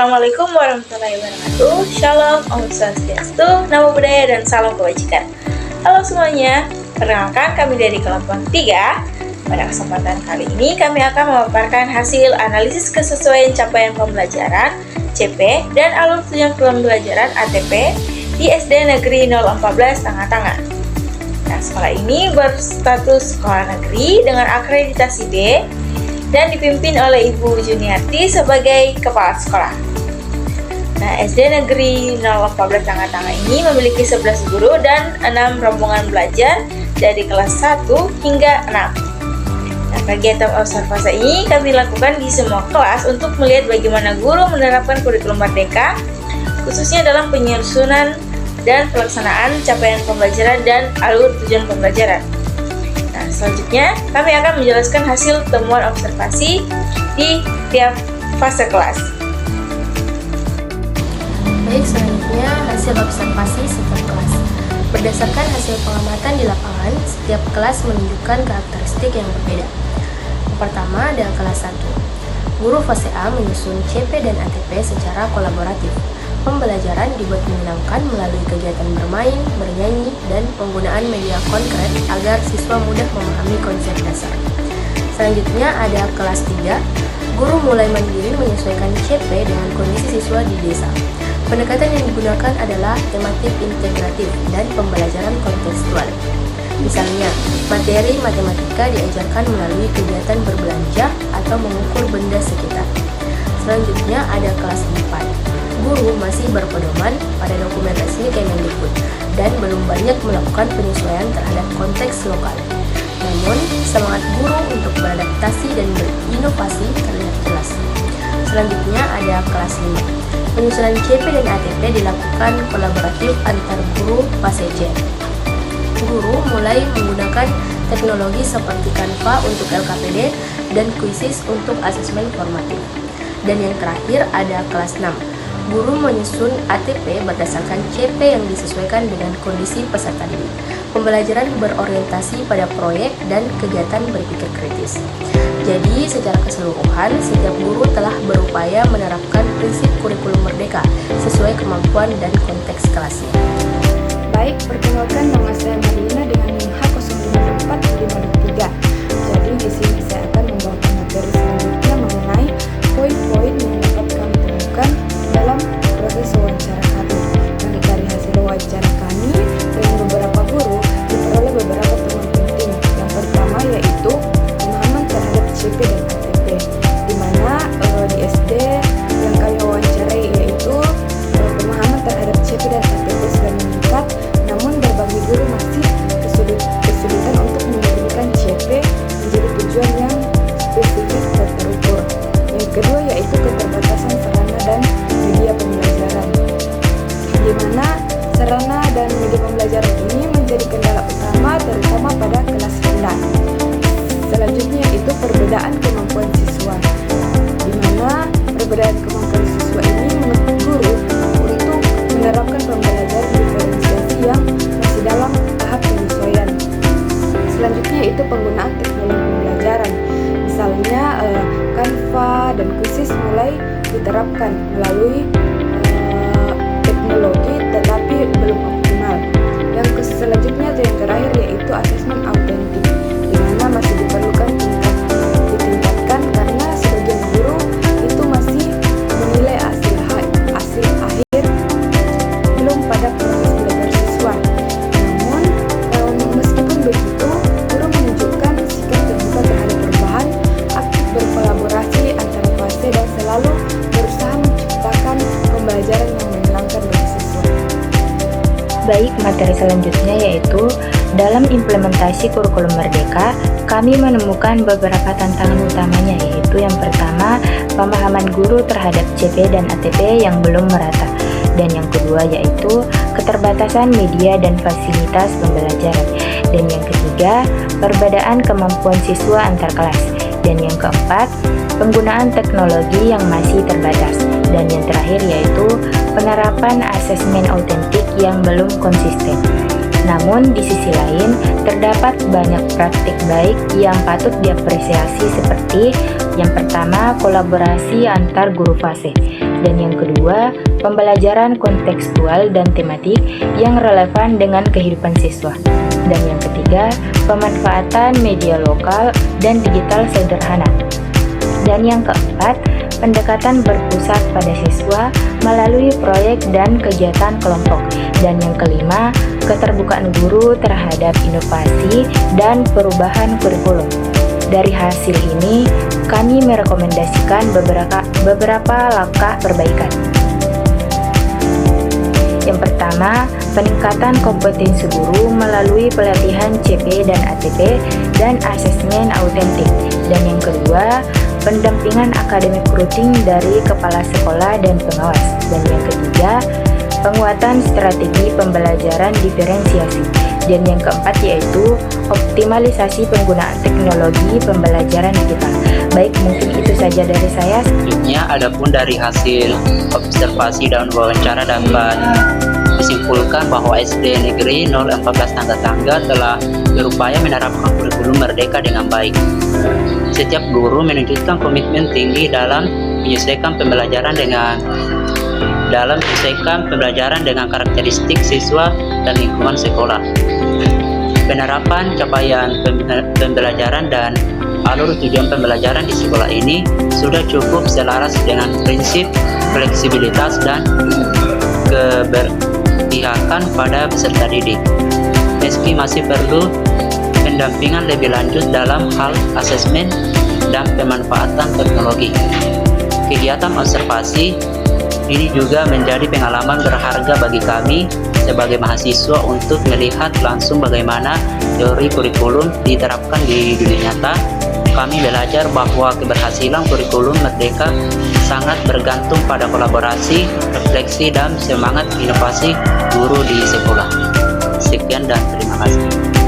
Assalamualaikum warahmatullahi wabarakatuh. Shalom, Om Swastiastu, Namo Buddhaya, dan salam kebajikan. Halo semuanya, perkenalkan kami dari kelompok 3. Pada kesempatan kali ini kami akan memaparkan hasil analisis kesesuaian capaian pembelajaran CP dan alur tujuan pembelajaran ATP di SD Negeri 014 Tangah-Tangah. Nah, sekolah ini berstatus sekolah negeri dengan akreditasi B dan dipimpin oleh Ibu Juniarti sebagai kepala sekolah. Nah, SD Negeri 014 Tangah-Tangah ini memiliki 11 guru dan 6 rombongan belajar dari kelas 1 hingga 6. Nah, kegiatan observasi ini kami lakukan di semua kelas untuk melihat bagaimana guru menerapkan kurikulum Merdeka, khususnya dalam penyusunan dan pelaksanaan capaian pembelajaran dan alur tujuan pembelajaran. Nah, selanjutnya kami akan menjelaskan hasil temuan observasi di tiap fase kelas. Baik, selanjutnya hasil observasi setiap kelas. Berdasarkan hasil pengamatan di lapangan, setiap kelas menunjukkan karakteristik yang berbeda. Yang pertama adalah kelas 1. Guru fase A menyusun CP dan ATP secara kolaboratif. Pembelajaran dibuat menyenangkan melalui kegiatan bermain, bernyanyi, dan penggunaan media konkret agar siswa mudah memahami konsep dasar. Selanjutnya ada kelas 3. Guru mulai mandiri menyesuaikan CP dengan kondisi siswa di desa. Pendekatan yang digunakan adalah tematik integratif dan pembelajaran kontekstual. Misalnya, materi matematika diajarkan melalui kegiatan berbelanja atau mengukur benda sekitar. Selanjutnya ada kelas 4. Guru masih berpedoman pada dokumen resmi Kemendikbud dan belum banyak melakukan penyesuaian terhadap konteks lokal. Namun, semangat guru untuk beradaptasi dan berinovasi terlihat jelas. Selanjutnya ada kelas 5. Penyusunan CP dan ATP dilakukan kolaboratif antar guru fase C. Guru mulai menggunakan teknologi seperti Canva untuk LKPD dan Quizzes untuk asesmen formatif. Dan yang terakhir ada kelas 6. Guru menyusun ATP berdasarkan CP yang disesuaikan dengan kondisi peserta didik. Pembelajaran berorientasi pada proyek dan kegiatan berpikir kritis. Jadi, secara keseluruhan, setiap guru telah berupaya menerapkan prinsip kurikulum Merdeka sesuai kemampuan dan konteks kelasnya. Baik, perkenalkan nama saya Marina dengan NIM H05453. Jadi di sini saya akan membawakan materi selanjutnya mengenai poin-poin yang dapat kami temukan dalam proses wawancara kami. Nah, dari hasil wawancara kami dengan beberapa guru diperoleh beberapa temuan penting. Yang pertama yaitu pemahaman terhadap CP dan ATP, di mana di SD yang kami wawancarai yaitu pemahaman terhadap CP dan ATP sudah meningkat, namun berbagai guru masih kesulitan untuk menjadikan CP menjadi tujuan yang spesifik dan terukur. Yang kedua yaitu keterbatasan sarana dan media pembelajaran, di mana sarana dan media pembelajaran ini menjadi kendala utama terutama pada kelas rendah. Selanjutnya itu perbedaan kemampuan siswa, di mana perbedaan kemampuan siswa ini menuntut guru untuk menerapkan pembelajaran diferensiasi yang masih dalam tahap penyesuaian. Selanjutnya itu penggunaan teknologi pembelajaran, misalnya Canva dan Quizzes mulai diterapkan melalui teknologi tetapi belum optimal. Yang selanjutnya yang terakhir yaitu asesmen autentik, di mana masih diperlukan ditingkatkan karena sebagian guru itu masih menilai hasil akhir belum pada proses belajar siswa. Namun meskipun begitu, guru menunjukkan sikap terbuka terhadap perubahan, aktif berkolaborasi antar fase dan selalu berusaha menciptakan pembelajaran yang menyenangkan bagi siswa. Baik, materi selanjutnya yaitu dalam implementasi kurikulum Merdeka, kami menemukan beberapa tantangan utamanya, yaitu yang pertama, pemahaman guru terhadap CP dan ATP yang belum merata. Dan yang kedua yaitu keterbatasan media dan fasilitas pembelajaran. Dan yang ketiga, perbedaan kemampuan siswa antar kelas. Dan yang keempat, penggunaan teknologi yang masih terbatas. Dan yang terakhir yaitu penerapan asesmen autentik yang belum konsisten. Namun di sisi lain, terdapat banyak praktik baik yang patut diapresiasi seperti yang pertama, kolaborasi antar guru fase. Dan yang kedua, pembelajaran kontekstual dan tematik yang relevan dengan kehidupan siswa. Dan yang ketiga, pemanfaatan media lokal dan digital sederhana. Dan yang keempat, pendekatan berpusat pada siswa melalui proyek dan kegiatan kelompok. Dan yang kelima, keterbukaan guru terhadap inovasi dan perubahan kurikulum. Dari hasil ini, kami merekomendasikan beberapa langkah perbaikan. Yang pertama, peningkatan kompetensi guru melalui pelatihan CP dan ATP dan asesmen autentik. Dan yang kedua, pendampingan akademik rutin dari kepala sekolah dan pengawas. Dan yang ketiga, penguatan strategi pembelajaran diferensiasi. Dan yang keempat yaitu optimalisasi penggunaan teknologi pembelajaran digital. Baik, mungkin itu saja dari saya. Selanjutnya, adapun dari hasil observasi dan wawancara dapat disimpulkan bahwa SD Negeri 014 Tangga-Tangga telah berupaya menerapkan kurikulum merdeka dengan baik. Setiap guru menunjukkan komitmen tinggi dalam menyelesaikan pembelajaran dengan karakteristik siswa dan lingkungan sekolah. Penerapan capaian pembelajaran dan alur tujuan pembelajaran di sekolah ini sudah cukup selaras dengan prinsip fleksibilitas dan keberpihakan pada peserta didik. Meski masih perlu pendampingan lebih lanjut dalam hal asesmen dan pemanfaatan teknologi. Kegiatan observasi ini juga menjadi pengalaman berharga bagi kami sebagai mahasiswa untuk melihat langsung bagaimana teori kurikulum diterapkan di dunia nyata. Kami belajar bahwa keberhasilan kurikulum merdeka sangat bergantung pada kolaborasi, refleksi, dan semangat inovasi guru di sekolah. Sekian dan terima kasih.